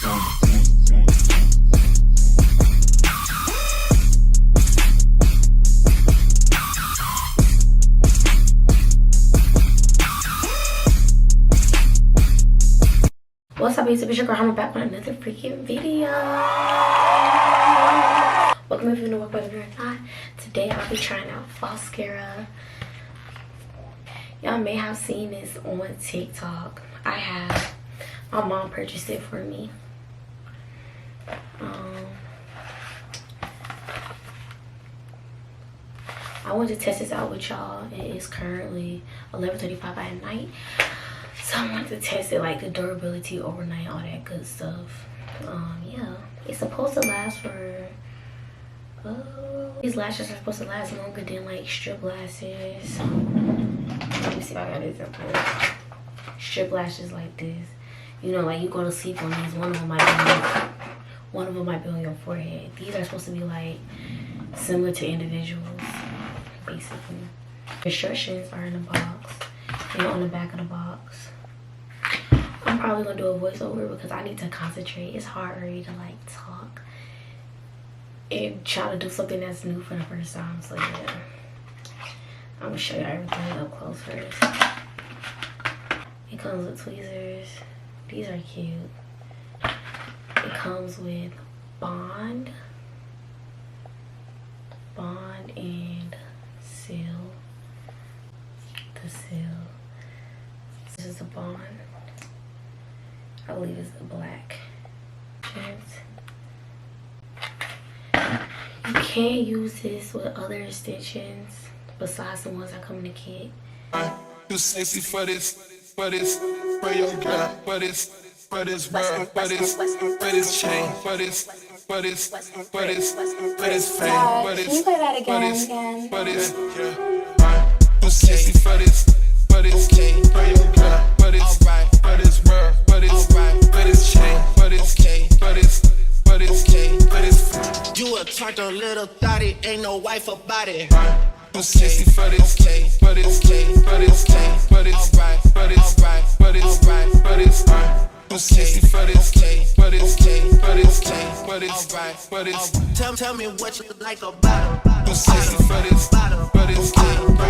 What's up, YouTube? It's your girl. I'm back with another freaking video. Welcome if you're new, welcome if you're not. Today I'll be trying out Falscara. Y'all may have seen this on TikTok. I have. My mom purchased it for me. I wanted to test this out with y'all. It is currently 11:35 at night. So I wanted to test it, like the durability overnight, all that good stuff. Yeah, it's supposed to last for these lashes are supposed to last longer than like strip lashes. Let me see if I got this up here. Strip lashes like this, you know, like you go to sleep on these, one of them might be on your forehead. These are supposed to be like similar to individuals, basically. Instructions are in the box and on the back of the box. I'm probably gonna do a voiceover because I need to concentrate. It's hard for me to like talk and try to do something that's new for the first time. So yeah, I'm gonna show you everything up close first. It comes with tweezers. These are cute. It comes with bond and seal. The seal. This is the bond. I believe it's the black. You can use this with other extensions besides the ones that come in the kit. Too sexy for this, for your girl, for this chain, for this fame, for this, Can you play that again? for this, too sexy for this, for your girl, for this world, for this chain, for this, You a turtle little thotty, ain't no wife about it. too sexy for this, for this, too sexy for this, for this, Tell me what you like about it. too sexy for this, for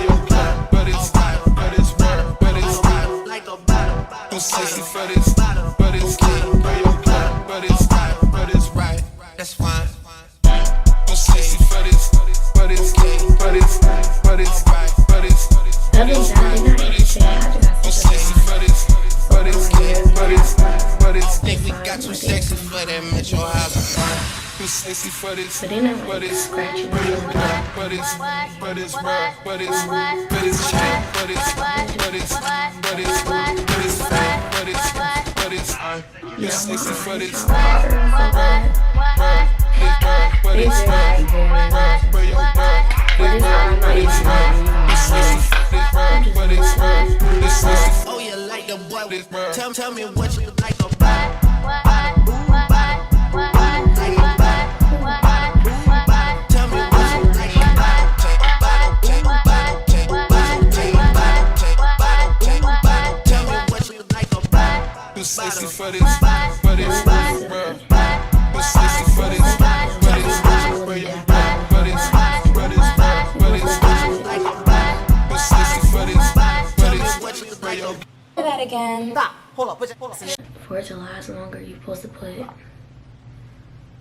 your girl, for this world, Like a bottle. too sexy for this, for your girl, for this right, That's fine. too sexy for this, for this, Think we got too sexy for that Metro House. too sexy for this, But then I'm like scratching for this world, for this chain, for this fame, too sexy for this, for your Oh, you like the boy. Tell me what you like about it. Tell me what you like Tell me what you like about it. too sexy for this, for your girl, too sexy for this, for your girl, for this too sexy for this, for your Play that again. Hold up. For it to last longer, you're supposed to put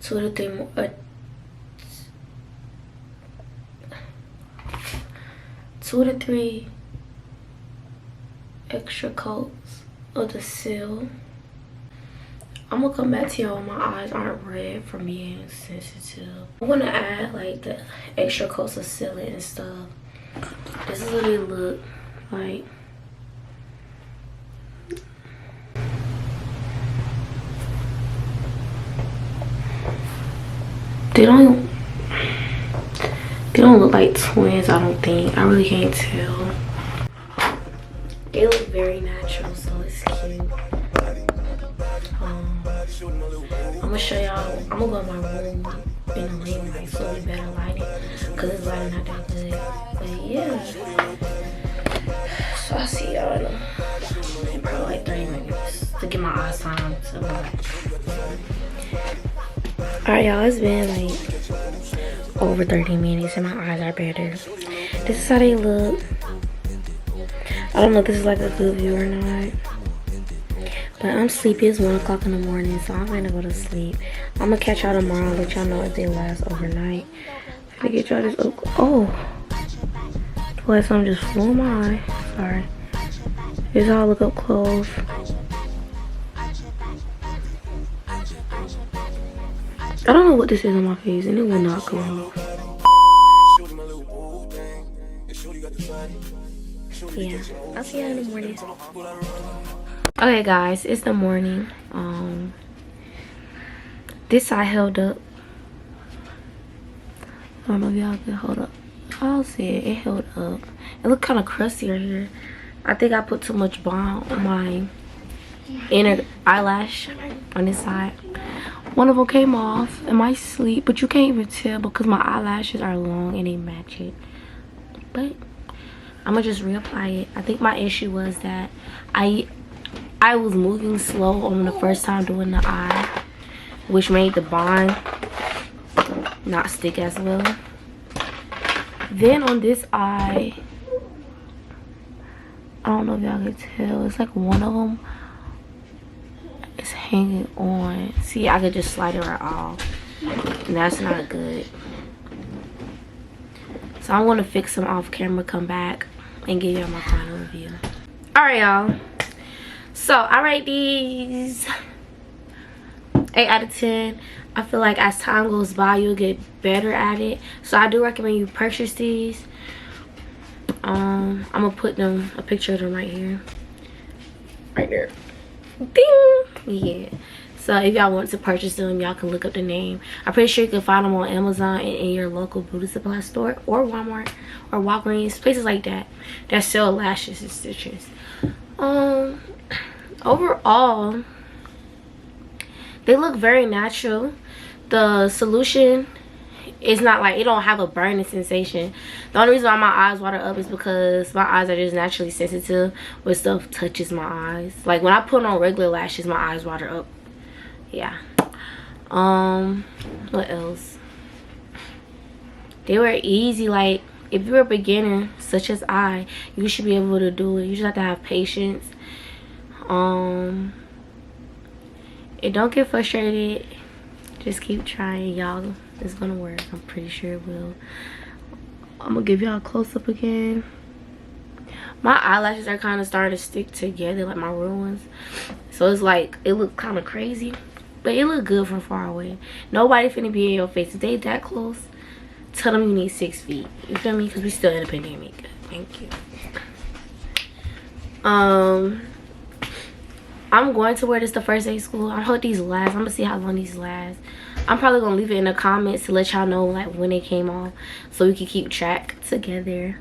2 to 3 more. 2 to 3 extra coats of the seal. I'm gonna come back to y'all when my eyes aren't red from being sensitive. I'm gonna add like the extra coats of sealant and stuff. This is what they look like. They don't look like twins, I don't think. I really can't tell. They look very natural, so it's cute. I'm gonna show y'all. I'm gonna go in my room in the late night, so we better light it, cause it's lighting not that good. But yeah, so I'll see y'all in probably like 30 minutes to get my my eyes time to relax. Alright, y'all, it's been like over 30 minutes and my eyes are better. This is how they look. I don't know if this is like a good view or not. But I'm sleepy. It's 1 o'clock in the morning, so I'm gonna go to sleep. I'm gonna catch y'all tomorrow and let y'all know if they last overnight. I'm gonna get y'all this up. Oh, like something just flew in my eye. Sorry. Here's how I look up close. I don't know what this is on my face, and it will not come off. Yeah, I'll see you in the morning. Okay, guys, it's the morning. This side held up. I don't know if y'all can hold up. I'll see it. It held up. It looked kind of crusty right here. I think I put too much balm on my inner eyelash on this side. One of them came off in my sleep, but you can't even tell because my eyelashes are long and they match it. But I'm gonna just reapply it. I think my issue was that I was moving slow on the first time doing the eye, which made the bond not stick as well. Then on this eye, I don't know if y'all can tell, it's like one of them is hanging on. See, I could just slide it right off, and that's not good. So I'm gonna fix them off camera, come back and give y'all my final review. All right, y'all, so I rate these 8 out of 10. I feel like as time goes by you'll get better at it, so I do recommend you purchase these. I'm gonna put them a picture of them right here, right there. Ding! Yeah, so if y'all want to purchase them, y'all can look up the name. I'm pretty sure you can find them on Amazon and in your local beauty supply store, or Walmart or Walgreens, places like that that sell lashes and stitches. Overall they look very natural. The solution is not like, it don't have a burning sensation. The only reason why my eyes water up is because my eyes are just naturally sensitive when stuff touches my eyes. Like when I put on regular lashes, my eyes water up. Yeah. What else? They were easy. Like if you're a beginner such as I, you should be able to do it. You just have to have patience. And don't get frustrated. Just keep trying, y'all. It's gonna work. I'm pretty sure it will. I'm gonna give y'all a close-up again. My eyelashes are kind of starting to stick together, like my real ones. So it's like, it looks kind of crazy, but it look good from far away. Nobody finna be in your face. If they that close, tell them you need 6 feet. You feel me? Because we still in a pandemic. Thank you. I'm going to wear this the first day of school. I hope these last. I'm gonna see how long these last. I'm probably gonna leave it in the comments to let y'all know like when they came off, so we can keep track together.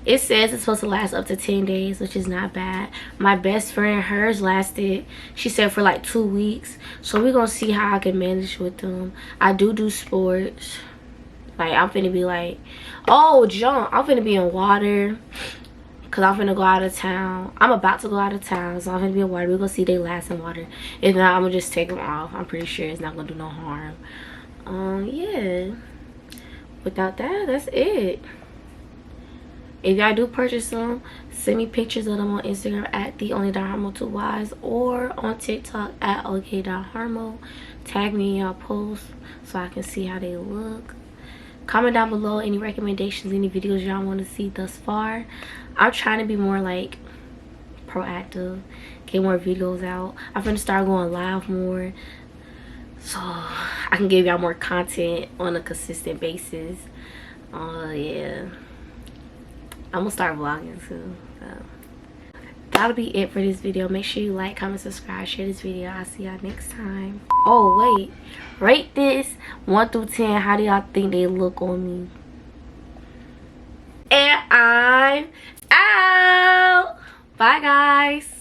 It says it's supposed to last up to 10 days, which is not bad. My best friend, hers lasted, she said, for like 2 weeks. So we're gonna see how I can manage with them. I do sports. Like I'm finna be like, oh, jump. I'm finna be in water. Cause I'm finna go out of town. I'm about to go out of town, so I'm finna be in water. We're gonna see they last in water. If not, I'm gonna just take them off. I'm pretty sure it's not gonna do no harm. Yeah. Without that, that's it. If y'all do purchase them, send me pictures of them on Instagram at the_Harmo 2 Ys, or on TikTok at OK.harmo. Tag me in y'all posts so I can see how they look. Comment down below any recommendations, any videos y'all want to see thus far. I'm trying to be more like proactive, get more videos out. I'm gonna start going live more, so I can give y'all more content on a consistent basis. Yeah, I'm gonna start vlogging too. So that'll be it for this video. Make sure you like, comment, subscribe, share this video. I'll see y'all next time. Oh wait, rate this 1 through 10. How do y'all think they look on me? And I'm out. Bye guys.